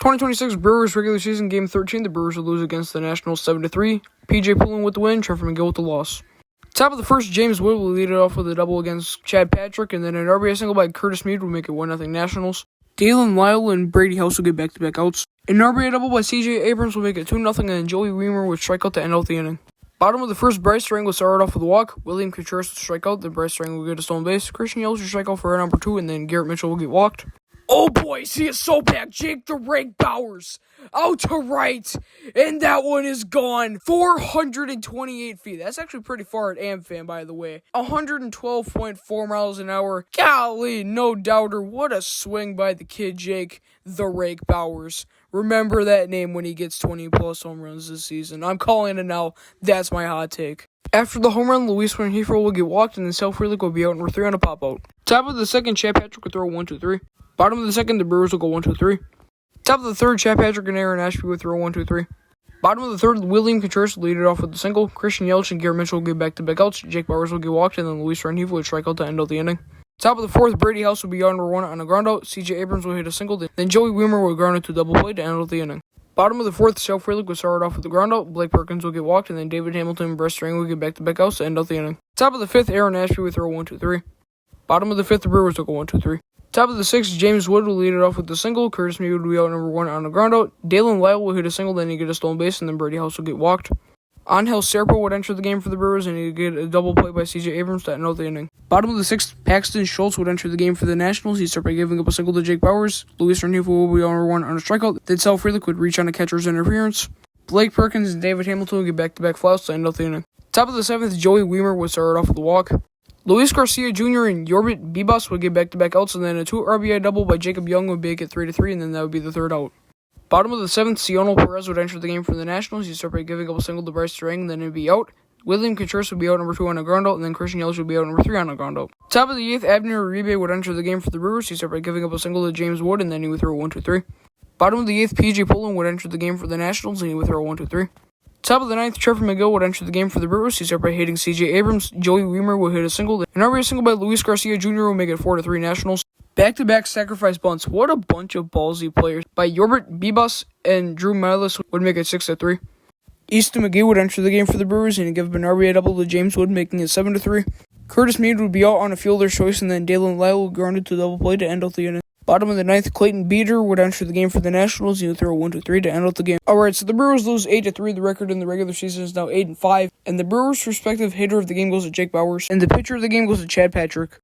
2026 Brewers regular season game 13. The Brewers will lose against the Nationals 7-3. PJ Pullen with the win, Trevor McGill with the loss. Top of the first, James Wood will lead it off with a double against Chad Patrick, and then an RBI single by Curtis Mead will make it 1-0 Nationals. Dalen Lyle and Brady House will get back-to-back outs. An RBI double by CJ Abrams will make it 2-0, and then Joey Weimer will strike out to end out the inning. Bottom of the first, Bryce Strang will start off with a walk. William Contreras will strike out, then Bryce Strang will get a stolen base. Christian Yelich will strike out for number 2, and then Garrett Mitchell will get walked. Oh boy, see it so back. Jake the Rake Bowers out to right, and that one is gone. 428 feet. That's actually pretty far at AmFam, by the way. 112.4 miles an hour. Golly, no doubter. What a swing by the kid Jake the Rake Bowers. Remember that name when he gets 20-plus home runs this season. I'm calling it now. That's my hot take. After the home run, Luis Rengifo will get walked, and then Sal Frelick will be out, and we're 3 on a pop-out. Top of the second, Chad Patrick will throw 1-2-3. Bottom of the second, the Brewers will go 1-2-3. Top of the third, Chad Patrick and Aaron Ashby will throw 1-2-3. Bottom of the third, William Contreras will lead it off with a single. Christian Yelich and Garrett Mitchell will get back-to-back outs. Jake Bowers will get walked, and then Luis Rengifo will strike out to end out the inning. Top of the fourth, Brady House will be on number 1 on a ground out. CJ Abrams will hit a single. Then Joey Weimer will ground it to double play to end out the inning. Bottom of the fourth, Sal Frelick will start off with the ground out. Blake Perkins will get walked, and then David Hamilton and Bryce Strang will get back-to-back outs to end out the inning. Top of the fifth, Aaron Ashby will throw 1-2-3. Bottom of the fifth, the Brewers will go 1-2-3. Top of the sixth, James Wood will lead it off with the single. Curtis Mead will be out number 1 on the ground out. Dalen Lyle will hit a single, then he get a stolen base, and then Brady House will get walked. Angel Serpa would enter the game for the Brewers, and he'd get a double play by CJ Abrams to end out the inning. Bottom of the sixth, Paxton Schultz would enter the game for the Nationals. He'd start by giving up a single to Jake Bowers. Luis Rengifo will be on number 1 on a strikeout. Then Sal Frelick would reach on a catcher's interference. Blake Perkins and David Hamilton will get back-to-back fouls to end out the inning. Top of the seventh, Joey Weimer would start off with a walk. Luis Garcia Jr. and Yorbit Bibas would get back-to-back outs, and then a 2 RBI double by Jacob Young would make it 3-3, and then that would be the third out. Bottom of the seventh, Cionel Perez would enter the game for the Nationals. He'd start by giving up a single to Bryce Strang, then it'd be out. William Contreras would be out number 2 on a ground out, and then Christian Yelich would be out number 3 on a ground out. Top of the eighth, Abner Uribe would enter the game for the Brewers. He'd start by giving up a single to James Wood, and then he would throw 1-2-3. Bottom of the eighth, PJ Pullen would enter the game for the Nationals, and he would throw 1-2-3. Top of the ninth, Trevor McGill would enter the game for the Brewers. He'd start by hitting CJ Abrams. Joey Weimer would hit a single. An RBI single by Luis Garcia Jr. will make it 4-3 Nationals. Back-to-back sacrifice bunts. What a bunch of ballsy players. By Yorbit Bibas and Drew Milas would make it 6-3. Easton McGee would enter the game for the Brewers and give up an RBI double to James Wood, making it 7-3. Curtis Mead would be out on a fielder's choice, and then Dalen Lyle would ground it to double play to end out the inning. Bottom of the ninth, Clayton Beeter would enter the game for the Nationals. He would throw 1-2-3 to end out the game. Alright, so the Brewers lose 8-3. The record in the regular season is now 8-5. And the Brewers' respective hitter of the game goes to Jake Bowers. And the pitcher of the game goes to Chad Patrick.